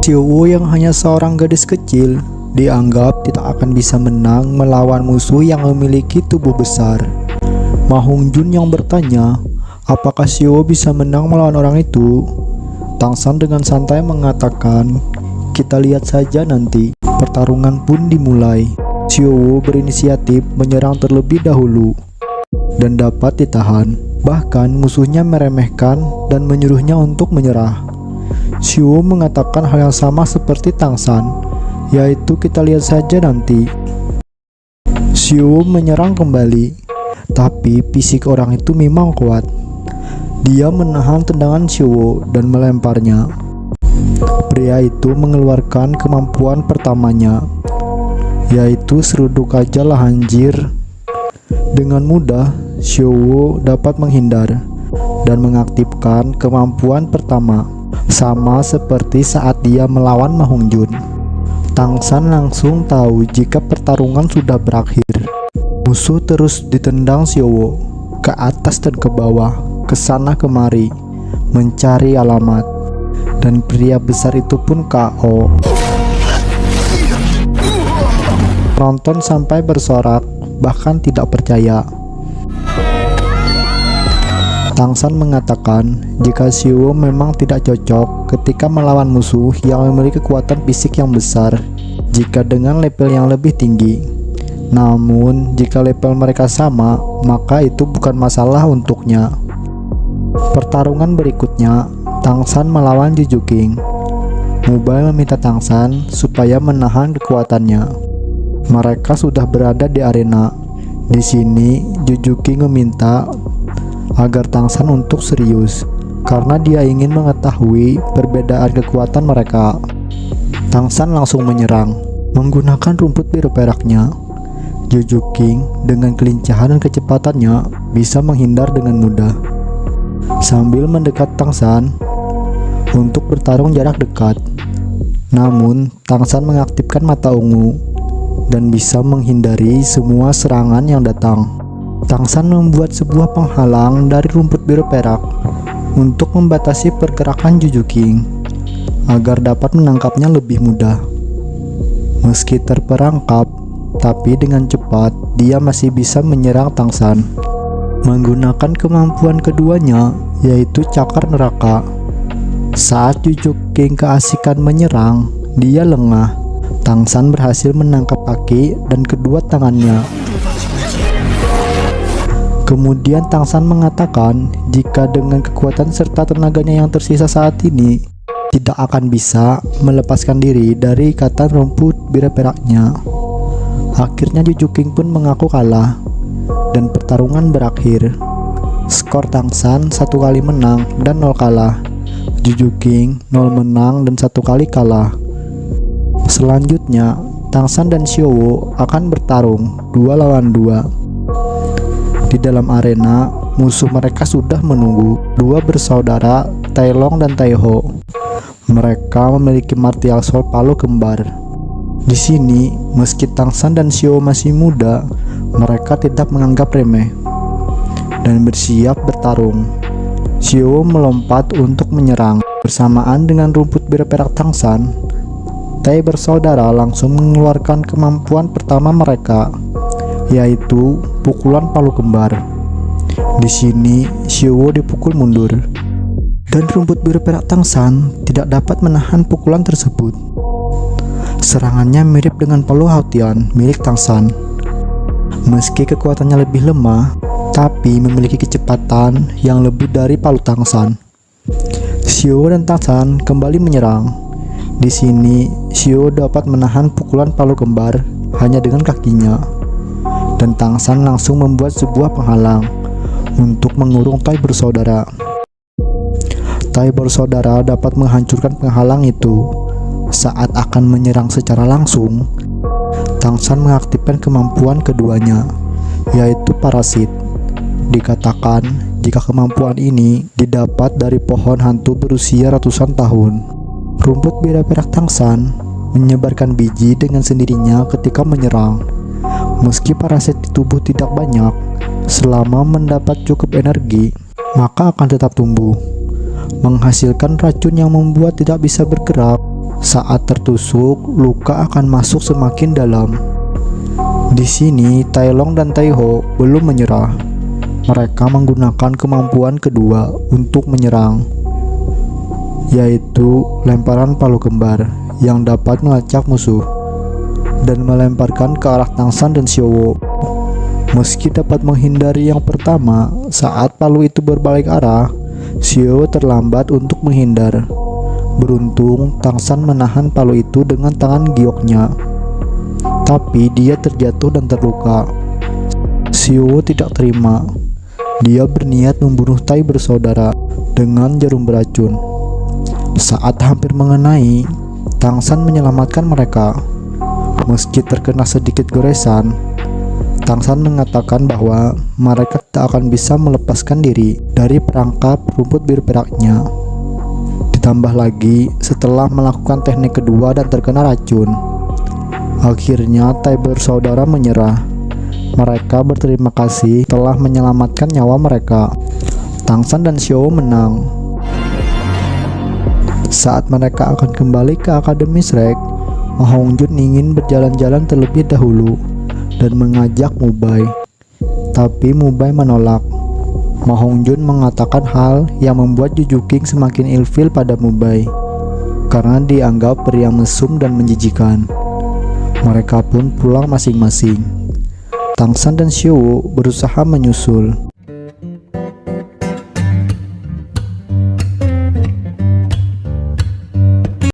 Xiao yang hanya seorang gadis kecil dianggap tidak akan bisa menang melawan musuh yang memiliki tubuh besar. Ma Hongjun yang bertanya, apakah Xiao bisa menang melawan orang itu? Tang San dengan santai mengatakan, kita lihat saja nanti. Pertarungan pun dimulai. Xiao berinisiatif menyerang terlebih dahulu dan dapat ditahan. Bahkan musuhnya meremehkan dan menyuruhnya untuk menyerah. Xiao mengatakan hal yang sama seperti Tang San, yaitu kita lihat saja nanti. Xiao menyerang kembali, tapi fisik orang itu memang kuat. Dia menahan tendangan Xiao dan melemparnya. Pria itu mengeluarkan kemampuan pertamanya, yaitu seruduk ajal Hanjir. Dengan mudah, Xiao dapat menghindar dan mengaktifkan kemampuan pertama, sama seperti saat dia melawan Ma Hongjun. Tang San langsung tahu jika pertarungan sudah berakhir. Musuh terus ditendang Xiao ke atas dan ke bawah, ke sana kemari, mencari alamat, dan pria besar itu pun KO. Penonton sampai bersorak, bahkan tidak percaya. Tang San mengatakan jika Xiao memang tidak cocok ketika melawan musuh yang memiliki kekuatan fisik yang besar jika dengan level yang lebih tinggi. Namun jika level mereka sama, maka itu bukan masalah untuknya. Pertarungan berikutnya, Tang San melawan Jujuking. Mobile meminta Tang San supaya menahan kekuatannya. Mereka sudah berada di arena. Di sini Jujuking meminta agar Tang San untuk serius karena dia ingin mengetahui perbedaan kekuatan mereka. Tang San langsung menyerang menggunakan rumput biru peraknya. Jujuking dengan kelincahan dan kecepatannya bisa menghindar dengan mudah. Sambil mendekat Tang San untuk bertarung jarak dekat, namun Tang San mengaktifkan mata ungu dan bisa menghindari semua serangan yang datang. Tang San membuat sebuah penghalang dari rumput biru perak untuk membatasi pergerakan Jujuking agar dapat menangkapnya lebih mudah. Meski terperangkap, tapi dengan cepat dia masih bisa menyerang Tang San menggunakan kemampuan keduanya, yaitu cakar neraka. Saat Jujuking keasikan menyerang, dia lengah. Tang San berhasil menangkap kaki dan kedua tangannya. Kemudian Tang San mengatakan jika dengan kekuatan serta tenaganya yang tersisa saat ini tidak akan bisa melepaskan diri dari ikatan rumput biru peraknya. Akhirnya Jujuking pun mengaku kalah dan pertarungan berakhir. Skor Tang San 1 kali menang dan 0 kalah. Jujuking 0 menang dan 1 kali kalah. Selanjutnya Tang San dan Xiao akan bertarung 2 lawan 2. Di dalam arena, musuh mereka sudah menunggu. Dua bersaudara, Tai Long dan Tai Ho. Mereka memiliki martial soul palu kembar. Di sini, meski Tang San dan Xiao masih muda, mereka tidak menganggap remeh dan bersiap bertarung. Xiao melompat untuk menyerang. Bersamaan dengan rumput biru perak Tang San, Tai bersaudara langsung mengeluarkan kemampuan pertama mereka, yaitu pukulan palu kembar. Di sini Xiao dipukul mundur dan rumput biru perak Tang San tidak dapat menahan pukulan tersebut. Serangannya mirip dengan palu Haotian milik Tang San. Meski kekuatannya lebih lemah, tapi memiliki kecepatan yang lebih dari palu Tang San. Xiao dan Tang San kembali menyerang. Di sini Xiao dapat menahan pukulan palu kembar hanya dengan kakinya, dan Tang San langsung membuat sebuah penghalang untuk mengurung Tai bersaudara. Tai bersaudara dapat menghancurkan penghalang itu. Saat akan menyerang secara langsung, Tang San mengaktifkan kemampuan keduanya, yaitu parasit. Dikatakan jika kemampuan ini didapat dari pohon hantu berusia ratusan tahun. Rumput biru perak Tang San menyebarkan biji dengan sendirinya ketika menyerang. Meski parasit di tubuh tidak banyak, selama mendapat cukup energi, maka akan tetap tumbuh, menghasilkan racun yang membuat tidak bisa bergerak Saat tertusuk, luka akan masuk semakin dalam. Di sini, Tai Long dan Tai Ho belum menyerah. Mereka menggunakan kemampuan kedua untuk menyerang, yaitu lemparan palu kembar yang dapat melacak musuh dan melemparkan ke arah Tang San dan Xiao. Meski dapat menghindari yang pertama, saat palu itu berbalik arah, Xiao terlambat untuk menghindar. Beruntung, Tang San menahan palu itu dengan tangan gioknya, tapi dia terjatuh dan terluka. Xiao tidak terima. Dia berniat membunuh Tai bersaudara dengan jarum beracun. Saat hampir mengenai, Tang San menyelamatkan mereka. Meski terkena sedikit goresan, Tang San mengatakan bahwa mereka tak akan bisa melepaskan diri dari perangkap rumput biru peraknya. Ditambah lagi, setelah melakukan teknik kedua dan terkena racun, akhirnya Tai bersaudara menyerah. Mereka berterima kasih telah menyelamatkan nyawa mereka. Tang San dan Xiao menang. Saat mereka akan kembali ke Akademi Shrek, Ma Hongjun ingin berjalan-jalan terlebih dahulu dan mengajak Mubai. Tapi Mubai menolak. Ma Hongjun mengatakan hal yang membuat Juju King semakin ilfil pada Mubai karena dianggap pria mesum dan menjijikan. Mereka pun pulang masing-masing. Tang San dan Xiao berusaha menyusul.